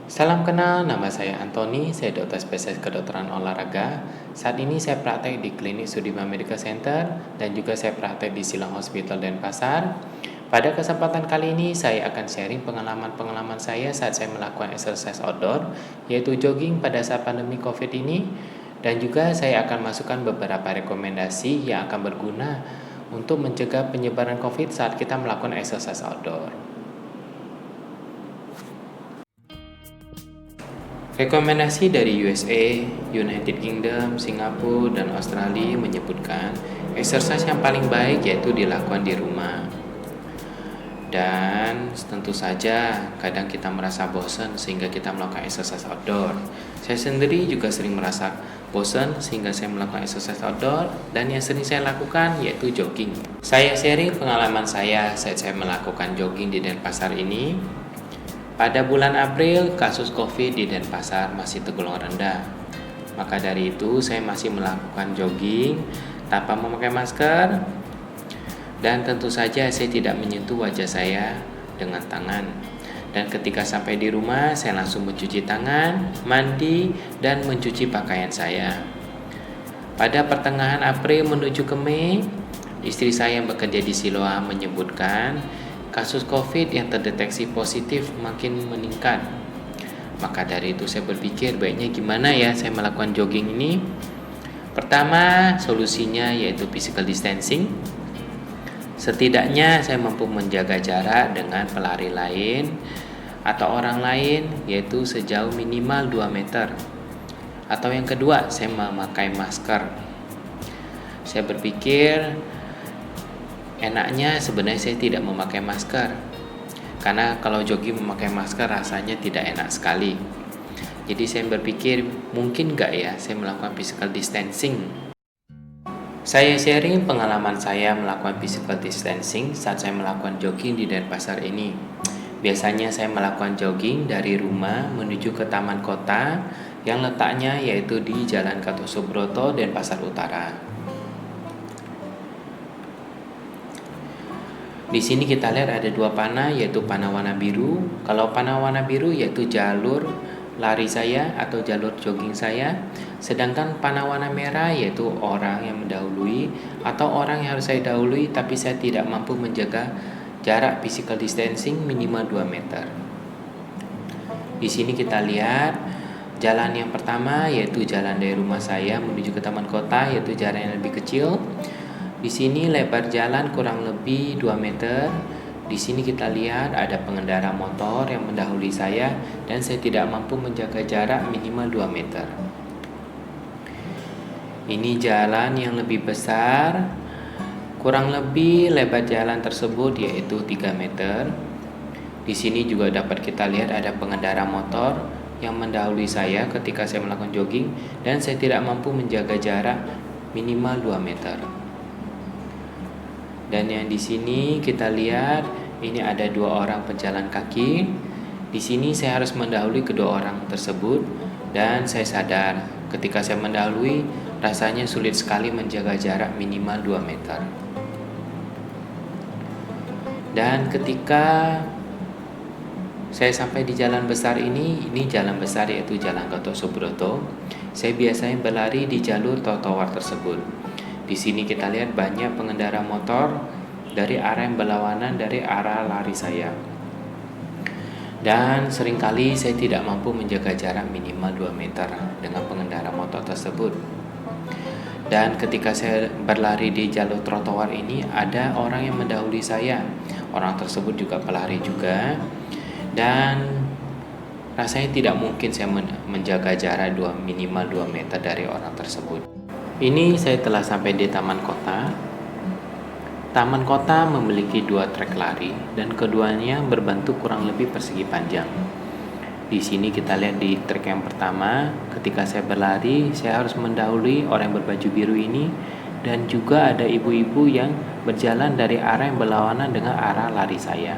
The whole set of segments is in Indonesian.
Salam kenal, nama saya Anthony, saya dokter spesialis kedokteran olahraga. Saat ini saya praktek di klinik Sudirman Medical Center dan juga saya praktek di Silang Hospital Denpasar. Pada kesempatan kali ini saya akan sharing pengalaman-pengalaman saya saat saya melakukan exercise outdoor, yaitu jogging pada saat pandemi COVID ini. Dan juga saya akan masukkan beberapa rekomendasi yang akan berguna untuk mencegah penyebaran COVID saat kita melakukan exercise outdoor. Rekomendasi dari USA, United Kingdom, Singapura, dan Australia menyebutkan exercise yang paling baik yaitu dilakukan di rumah. Dan tentu saja kadang kita merasa bosan sehingga kita melakukan exercise outdoor. Saya sendiri juga sering merasa bosan sehingga saya melakukan exercise outdoor, dan yang sering saya lakukan yaitu jogging. Saya sharing pengalaman saya saat saya melakukan jogging di Denpasar ini. Pada bulan April, kasus COVID di Denpasar masih tergolong rendah. Maka dari itu, saya masih melakukan jogging tanpa memakai masker. Dan tentu saja saya tidak menyentuh wajah saya dengan tangan. Dan ketika sampai di rumah, saya langsung mencuci tangan, mandi, dan mencuci pakaian saya. Pada pertengahan April menuju ke Mei, istri saya yang bekerja di Siloam menyebutkan kasus COVID yang terdeteksi positif makin meningkat. Maka dari itu saya berpikir baiknya gimana ya saya melakukan jogging ini. Pertama, solusinya yaitu physical distancing. Setidaknya saya mampu menjaga jarak dengan pelari lain atau orang lain yaitu sejauh minimal 2 meter. Atau yang kedua, saya memakai masker. Saya berpikir enaknya sebenarnya saya tidak memakai masker, karena kalau jogging memakai masker rasanya tidak enak sekali. Jadi saya berpikir mungkin gak ya saya melakukan physical distancing. Saya sharing pengalaman saya melakukan physical distancing saat saya melakukan jogging di Denpasar ini. Biasanya saya melakukan jogging dari rumah menuju ke taman kota yang letaknya yaitu di Jalan Gatot Subroto, Denpasar Utara. Di sini kita lihat ada dua panah, yaitu panah warna biru. Kalau panah warna biru yaitu jalur lari saya atau jalur jogging saya. Sedangkan panah warna merah yaitu orang yang mendahului atau orang yang harus saya dahului tapi saya tidak mampu menjaga jarak physical distancing minimal 2 meter. Di sini kita lihat jalan yang pertama yaitu jalan dari rumah saya menuju ke taman kota, yaitu jalan yang lebih kecil. Di sini lebar jalan kurang lebih 2 meter. Di sini kita lihat ada pengendara motor yang mendahului saya dan saya tidak mampu menjaga jarak minimal 2 meter. Ini jalan yang lebih besar. Kurang lebih lebar jalan tersebut yaitu 3 meter. Di sini juga dapat kita lihat ada pengendara motor yang mendahului saya ketika saya melakukan jogging dan saya tidak mampu menjaga jarak minimal 2 meter. Dan yang di sini kita lihat ini ada 2 orang pejalan kaki. Di sini saya harus mendahului kedua orang tersebut dan saya sadar ketika saya mendahului rasanya sulit sekali menjaga jarak minimal 2 meter. Dan ketika saya sampai di jalan besar ini jalan besar yaitu Jalan Gatot Subroto. Saya biasanya berlari di jalur trotoar tersebut. Di sini kita lihat banyak pengendara motor dari arah yang berlawanan dari arah lari saya. Dan seringkali saya tidak mampu menjaga jarak minimal 2 meter dengan pengendara motor tersebut. Dan ketika saya berlari di jalur trotoar ini ada orang yang mendahului saya. Orang tersebut juga pelari juga. Dan rasanya tidak mungkin saya menjaga jarak minimal 2 meter dari orang tersebut. Ini saya telah sampai di taman kota. Taman kota memiliki 2 trek lari dan keduanya berbentuk kurang lebih persegi panjang. Di sini kita lihat di trek yang pertama, ketika saya berlari, saya harus mendahului orang yang berbaju biru ini dan juga ada ibu-ibu yang berjalan dari arah yang berlawanan dengan arah lari saya.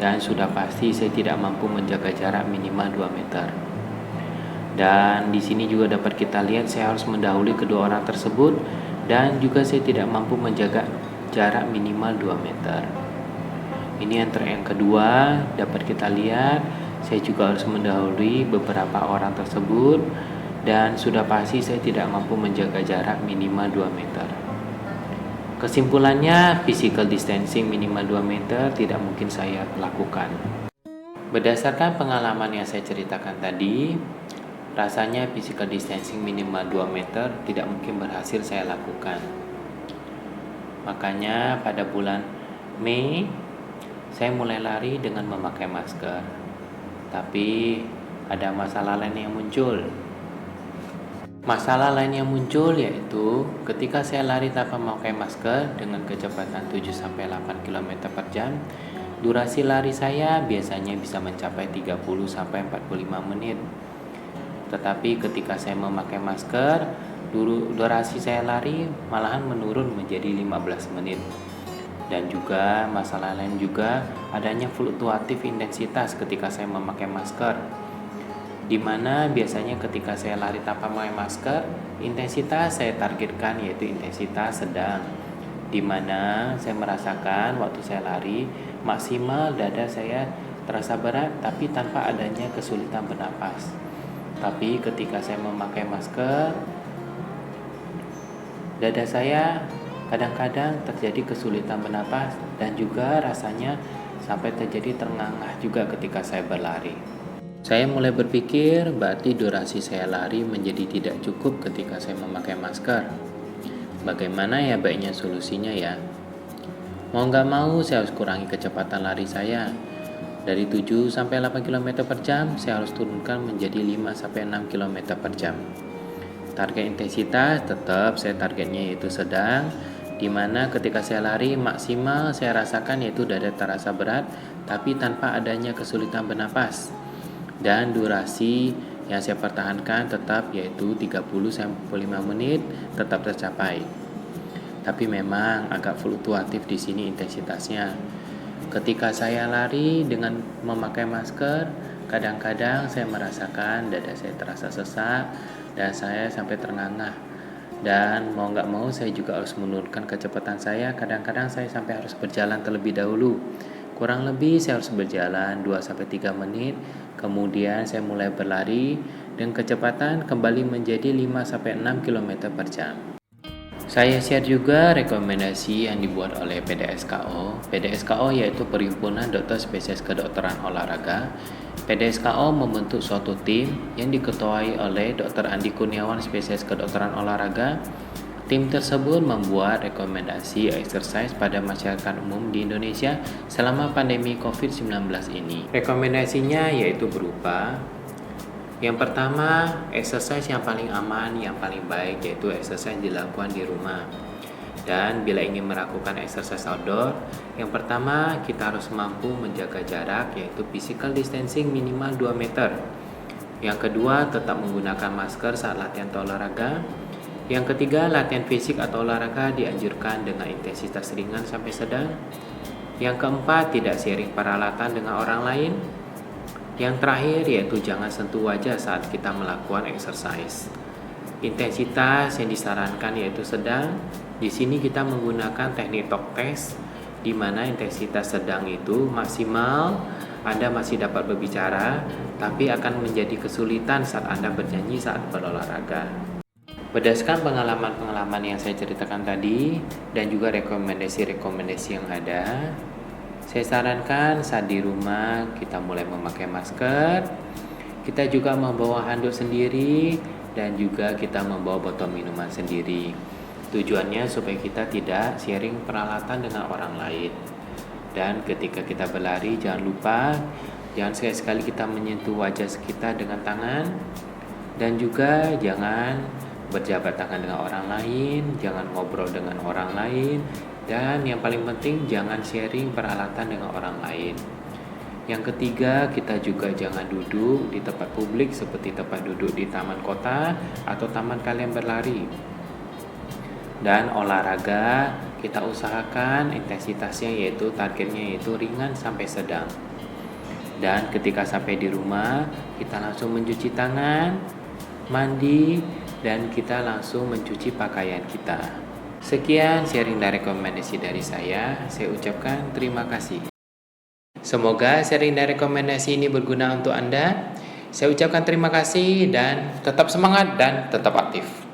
Dan sudah pasti saya tidak mampu menjaga jarak minimal 2 meter. Dan di sini juga dapat kita lihat saya harus mendahului kedua orang tersebut dan juga saya tidak mampu menjaga jarak minimal 2 meter. Ini yang kedua dapat kita lihat saya juga harus mendahului beberapa orang tersebut, dan sudah pasti saya tidak mampu menjaga jarak minimal 2 meter. Kesimpulannya, physical distancing minimal 2 meter tidak mungkin saya lakukan. Berdasarkan pengalaman yang saya ceritakan tadi, rasanya physical distancing minimal 2 meter tidak mungkin berhasil saya lakukan. Makanya pada bulan Mei, saya mulai lari dengan memakai masker. Tapi ada masalah lain yang muncul. Masalah lain yang muncul yaitu ketika saya lari tanpa memakai masker dengan kecepatan 7-8 km per jam, durasi lari saya biasanya bisa mencapai 30-45 menit. Tetapi ketika saya memakai masker, durasi saya lari malahan menurun menjadi 15 menit. Dan juga masalah lain juga adanya fluktuatif intensitas ketika saya memakai masker, di mana biasanya ketika saya lari tanpa memakai masker, intensitas saya targetkan yaitu intensitas sedang, di mana saya merasakan waktu saya lari maksimal dada saya terasa berat tapi tanpa adanya kesulitan bernapas. Tapi ketika saya memakai masker, dada saya kadang-kadang terjadi kesulitan bernapas dan juga rasanya sampai terjadi terengah-engah juga ketika saya berlari. Saya mulai berpikir berarti durasi saya lari menjadi tidak cukup ketika saya memakai masker. Bagaimana ya baiknya solusinya ya? Mau nggak mau saya harus kurangi kecepatan lari saya. Dari 7-8 km per jam saya harus turunkan menjadi 5-6 km per jam. Target intensitas tetap saya targetnya yaitu sedang, di mana ketika saya lari maksimal saya rasakan yaitu dada terasa berat tapi tanpa adanya kesulitan bernapas, dan durasi yang saya pertahankan tetap yaitu 30-45 menit tetap tercapai. Tapi memang agak fluktuatif di sini intensitasnya. Ketika saya lari dengan memakai masker, kadang-kadang saya merasakan dada saya terasa sesak dan saya sampai terengah-engah. Dan mau nggak mau saya juga harus menurunkan kecepatan saya. Kadang-kadang saya sampai harus berjalan terlebih dahulu. Kurang lebih saya harus berjalan 2-3 menit. Kemudian saya mulai berlari dan kecepatan kembali menjadi 5-6 km per jam. Saya share juga rekomendasi yang dibuat oleh PDSKO. PDSKO yaitu Perhimpunan Dokter Spesialis Kedokteran Olahraga. PDSKO membentuk suatu tim yang diketuai oleh Dr. Andi Kurniawan, spesialis kedokteran olahraga. Tim tersebut membuat rekomendasi exercise pada masyarakat umum di Indonesia selama pandemi COVID-19 ini. Rekomendasinya yaitu berupa: yang pertama, exercise yang paling aman, yang paling baik yaitu exercise yang dilakukan di rumah. Dan bila ingin melakukan exercise outdoor, yang pertama kita harus mampu menjaga jarak yaitu physical distancing minimal 2 meter. Yang kedua, tetap menggunakan masker saat latihan atau olahraga. Yang ketiga, latihan fisik atau olahraga dianjurkan dengan intensitas ringan sampai sedang. Yang keempat, tidak sharing peralatan dengan orang lain. Yang terakhir yaitu jangan sentuh wajah saat kita melakukan exercise. Intensitas yang disarankan yaitu sedang. Di sini kita menggunakan teknik talk test, di mana intensitas sedang itu maksimal Anda masih dapat berbicara, tapi akan menjadi kesulitan saat Anda bernyanyi saat berolahraga. Berdasarkan pengalaman-pengalaman yang saya ceritakan tadi dan juga rekomendasi-rekomendasi yang ada, saya sarankan saat di rumah kita mulai memakai masker, kita juga membawa handuk sendiri, dan juga kita membawa botol minuman sendiri. Tujuannya supaya kita tidak sharing peralatan dengan orang lain. Dan ketika kita berlari, jangan lupa, jangan sekali-sekali kita menyentuh wajah kita dengan tangan. Dan juga jangan berjabat tangan dengan orang lain, jangan ngobrol dengan orang lain. Dan yang paling penting, jangan sharing peralatan dengan orang lain. Yang ketiga, kita juga jangan duduk di tempat publik seperti tempat duduk di taman kota atau taman kalian berlari. Dan olahraga kita usahakan intensitasnya yaitu targetnya yaitu ringan sampai sedang. Dan ketika sampai di rumah, kita langsung mencuci tangan, mandi, dan kita langsung mencuci pakaian kita. Sekian sharing dan rekomendasi dari saya ucapkan terima kasih. Semoga sharing dan rekomendasi ini berguna untuk Anda. Saya ucapkan terima kasih dan tetap semangat dan tetap aktif.